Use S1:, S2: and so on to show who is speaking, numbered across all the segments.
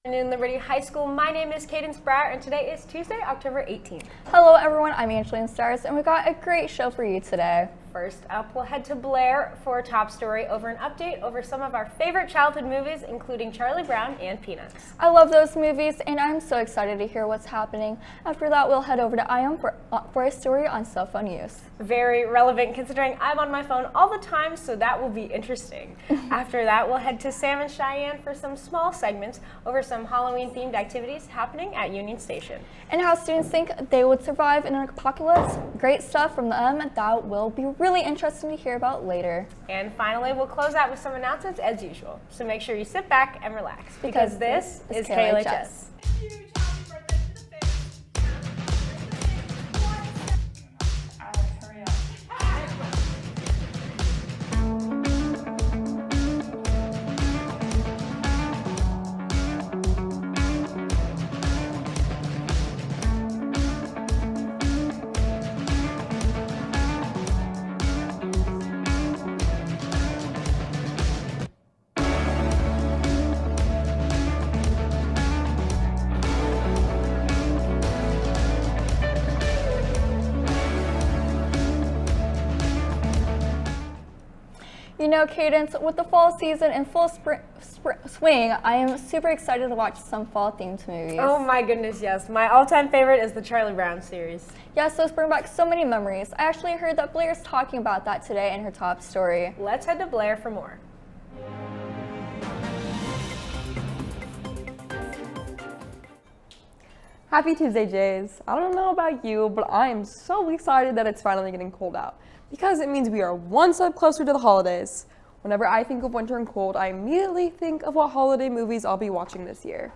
S1: In Liberty High School. My name is Cadence Bratt, and today is Tuesday, October 18th.
S2: Hello everyone, I'm Angeline Stars, and we got a great show for you today.
S1: First up, we'll head to Blair for a top story over an update over some of our favorite childhood movies, including Charlie Brown and Peanuts.
S2: I love those movies, and I'm so excited to hear what's happening. After that, we'll head over to IOM for a story on cell phone use.
S1: Very relevant considering I'm on my phone all the time, so that will be interesting. After that, we'll head to Sam and Cheyenne for some small segments over some Halloween-themed activities happening at Union Station.
S2: And how students think they would survive in an apocalypse. Great stuff from them that will be really interesting to hear about later.
S1: And finally, we'll close out with some announcements as usual. So make sure you sit back and relax because this is KLHS.
S2: You know, Cadence, with the fall season in full swing, I am super excited to watch some fall-themed movies.
S1: Oh my goodness, yes. My all-time favorite is the Charlie Brown series.
S2: Yes, those bring back so many memories. I actually heard that Blair is talking about that today in her top story.
S1: Let's head to Blair for more.
S3: Happy Tuesday, Jays. I don't know about you, but I am so excited that it's finally getting cold out because it means we are one step closer to the holidays. Whenever I think of winter and cold, I immediately think of what holiday movies I'll be watching this year.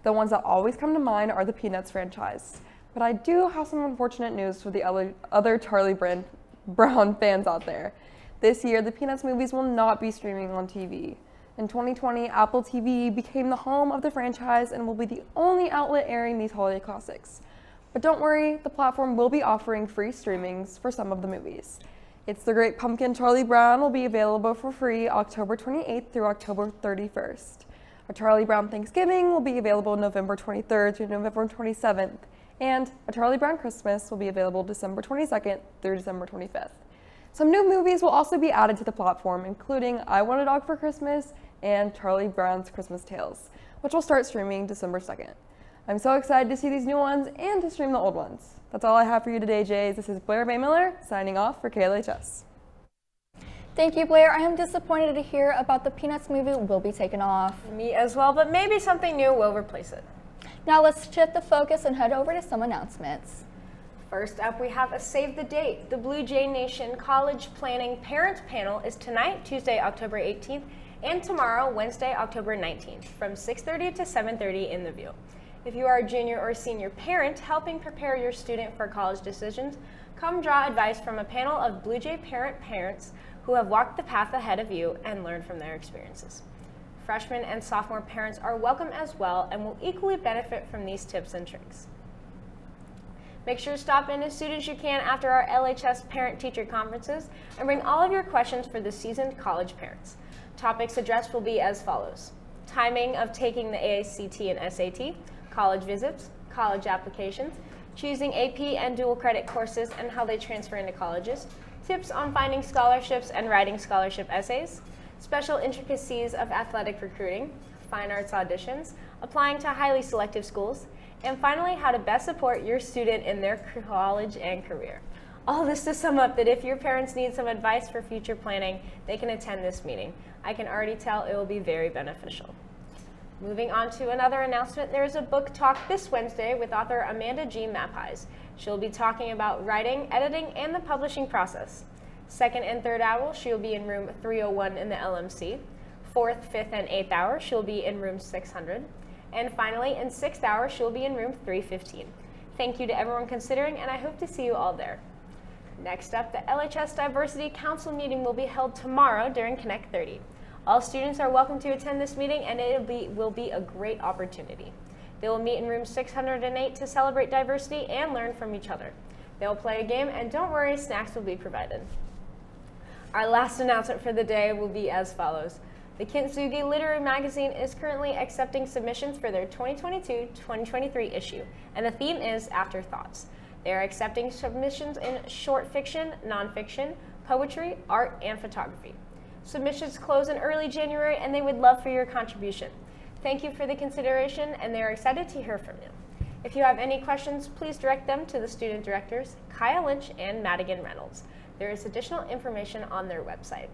S3: The ones that always come to mind are the Peanuts franchise, but I do have some unfortunate news for the other Charlie Brown fans out there. This year, the Peanuts movies will not be streaming on TV. In 2020, Apple TV became the home of the franchise and will be the only outlet airing these holiday classics. But don't worry, the platform will be offering free streamings for some of the movies. It's the Great Pumpkin Charlie Brown will be available for free October 28th through October 31st. A Charlie Brown Thanksgiving will be available November 23rd to November 27th. And A Charlie Brown Christmas will be available December 22nd through December 25th. Some new movies will also be added to the platform, including I Want a Dog for Christmas and Charlie Brown's Christmas Tales, which will start streaming December 2nd. I'm so excited to see these new ones and to stream the old ones. That's all I have for you today, Jays. This is Blair Bay Miller signing off for KLHS.
S2: Thank you, Blair. I am disappointed to hear about the Peanuts movie will be taken off.
S1: Me as well, but maybe something new will replace it.
S2: Now let's shift the focus and head over to some announcements.
S1: First up, we have a save the date. The Blue Jay Nation College Planning Parents Panel is tonight, Tuesday, October 18th, and tomorrow, Wednesday, October 19th, from 6:30 to 7:30 in the View. If you are a junior or senior parent helping prepare your student for college decisions, come draw advice from a panel of Blue Jay parents who have walked the path ahead of you and learned from their experiences. Freshman and sophomore parents are welcome as well and will equally benefit from these tips and tricks. Make sure to stop in as soon as you can after our LHS parent-teacher conferences and bring all of your questions for the seasoned college parents. Topics addressed will be as follows: timing of taking the ACT and SAT, college visits, college applications, choosing AP and dual credit courses and how they transfer into colleges, tips on finding scholarships and writing scholarship essays, special intricacies of athletic recruiting, fine arts auditions, applying to highly selective schools, And finally, how to best support your student in their college and career. All this to sum up that if your parents need some advice for future planning, they can attend this meeting. I can already tell it will be very beneficial. Moving on to another announcement, there is a book talk this Wednesday with author Amanda G. Mappies. She'll be talking about writing, editing, and the publishing process. Second and third hour, she'll be in room 301 in the LMC. Fourth, fifth, and eighth hour, she'll be in room 600. And finally, in sixth hour, she'll be in room 315. Thank you to everyone considering, and I hope to see you all there. Next up, the LHS Diversity Council meeting will be held tomorrow during Connect 30. All students are welcome to attend this meeting, and it will be a great opportunity. They will meet in room 608 to celebrate diversity and learn from each other. They will play a game, and don't worry, snacks will be provided. Our last announcement for the day will be as follows. The Kintsugi Literary Magazine is currently accepting submissions for their 2022-2023 issue, and the theme is Afterthoughts. They are accepting submissions in short fiction, nonfiction, poetry, art, and photography. Submissions close in early January, and they would love for your contribution. Thank you for the consideration, and they are excited to hear from you. If you have any questions, please direct them to the student directors, Kyle Lynch and Madigan Reynolds. There is additional information on their website.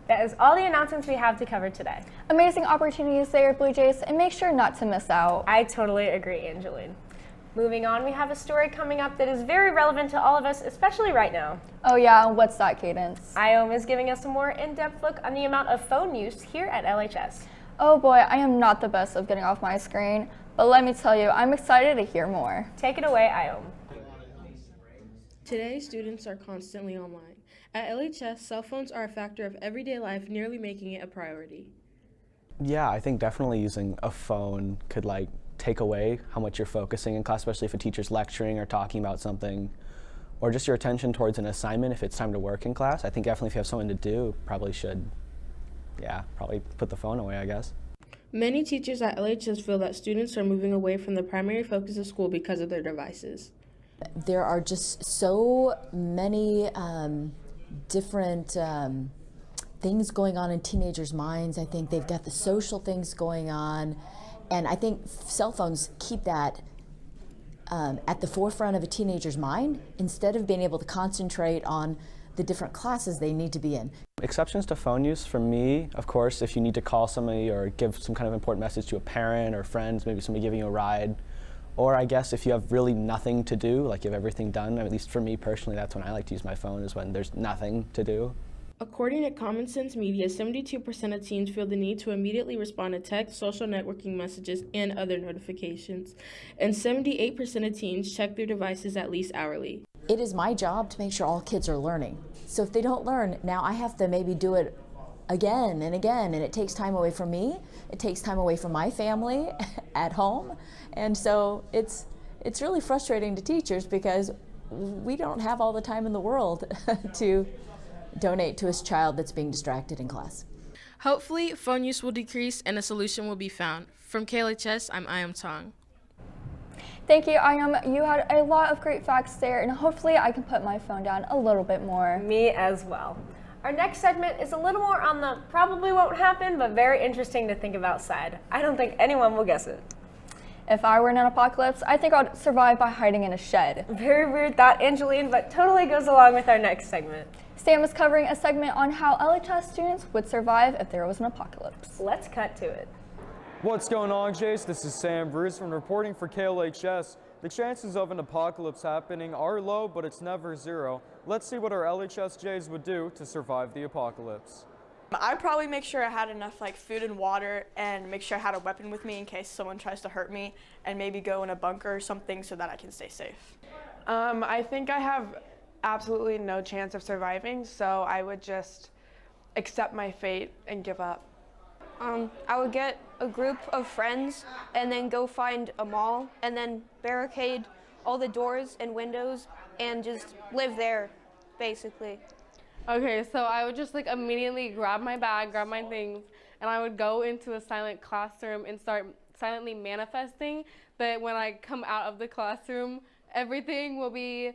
S1: That is all the announcements we have to cover today.
S2: Amazing opportunities there, Blue Jays, and make sure not to miss out.
S1: I totally agree, Angeline. Moving on, we have a story coming up that is very relevant to all of us, especially right now.
S2: Oh yeah, what's that, Cadence?
S1: IOM is giving us a more in-depth look on the amount of phone use here at LHS.
S2: Oh boy, I am not the best of getting off my screen, but let me tell you, I'm excited to hear more.
S1: Take it away, IOM.
S4: Today, students are constantly online. At LHS, cell phones are a factor of everyday life, nearly making it a priority.
S5: Yeah, I think definitely using a phone could take away how much you're focusing in class, especially if a teacher's lecturing or talking about something, or just your attention towards an assignment if it's time to work in class. I think definitely if you have something to do, probably put the phone away, I guess.
S4: Many teachers at LHS feel that students are moving away from the primary focus of school because of their devices.
S6: There are just so many different things going on in teenagers' minds. I think they've got the social things going on, and I think cell phones keep that at the forefront of a teenager's mind instead of being able to concentrate on the different classes they need to be in.
S5: Exceptions to phone use for me, of course, if you need to call somebody or give some kind of important message to a parent or friends, maybe somebody giving you a ride. Or I guess if you have really nothing to do, like you have everything done, at least for me personally, that's when I like to use my phone, is when there's nothing to do.
S4: According to Common Sense Media, 72% of teens feel the need to immediately respond to text, social networking messages, and other notifications. And 78% of teens check their devices at least hourly.
S6: It is my job to make sure all kids are learning. So if they don't learn, now I have to maybe do it again and again, and it takes time away from me. It takes time away from my family at home. And so it's really frustrating to teachers because we don't have all the time in the world to donate to a child that's being distracted in class.
S4: Hopefully, phone use will decrease and a solution will be found. From KLHS, I'm Iam Tong.
S2: Thank you, Iam. You had a lot of great facts there, and hopefully I can put my phone down a little bit more.
S1: Me as well. Our next segment is a little more on the probably won't happen, but very interesting to think about side. I don't think anyone will guess it.
S2: If I were in an apocalypse, I think I'd survive by hiding in a shed.
S1: Very weird thought, Angeline, but totally goes along with our next segment.
S2: Sam is covering a segment on how LHS students would survive if there was an apocalypse.
S1: Let's cut to it.
S7: What's going on, Jace? This is Sam Bruce from reporting for KLHS. The chances of an apocalypse happening are low, but it's never zero. Let's see what our LHS Jays would do to survive the apocalypse.
S8: I'd probably make sure I had enough food and water, and make sure I had a weapon with me in case someone tries to hurt me, and maybe go in a bunker or something so that I can stay safe.
S9: I think I have absolutely no chance of surviving, so I would just accept my fate and give up.
S10: I would get a group of friends and then go find a mall and then barricade all the doors and windows and just live there, basically.
S11: Okay, so I would just immediately grab my bag, grab my things, and I would go into a silent classroom and start silently manifesting that when I come out of the classroom, everything will be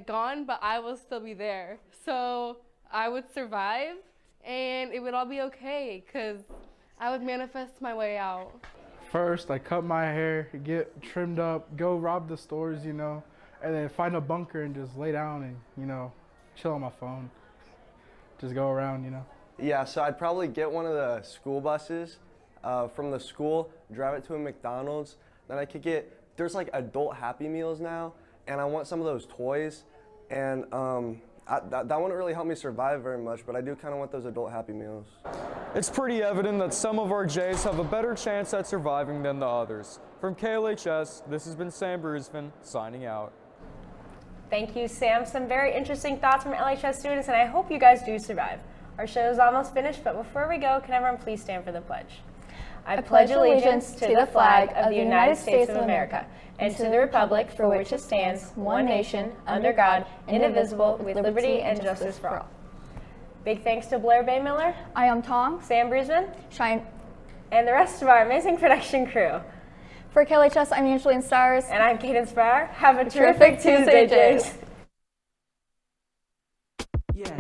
S11: gone, but I will still be there. So I would survive and it would all be okay because I would manifest my way out.
S12: first, I cut my hair, get trimmed up, go rob the stores, you know, and then find a bunker and just lay down and, you know, chill on my phone. Just go around, you know.
S13: Yeah, so I'd probably get one of the school buses from the school, drive it to a McDonald's. Then I could get, there's like adult Happy Meals now, and I want some of those toys. And that wouldn't really help me survive very much, but I do kind of want those adult Happy Meals.
S7: It's pretty evident that some of our Jays have a better chance at surviving than the others. From KLHS, this has been Sam Brusvin, signing out.
S1: Thank you, Sam. Some very interesting thoughts from LHS students, and I hope you guys do survive. Our show is almost finished, but before we go, can everyone please stand for the pledge? I pledge allegiance to the flag of the United States of America and to the republic for which it stands, one nation, under God, indivisible, with liberty and justice for all. Big thanks to Blair Bay Miller.
S2: I am Tom.
S1: Sam Brusvin.
S2: Shine.
S1: And the rest of our amazing production crew.
S2: For KLHS, I'm Angeline Stars.
S1: And I'm Cadence Farrar. Have a terrific Tuesday, Jays.
S14: Yeah.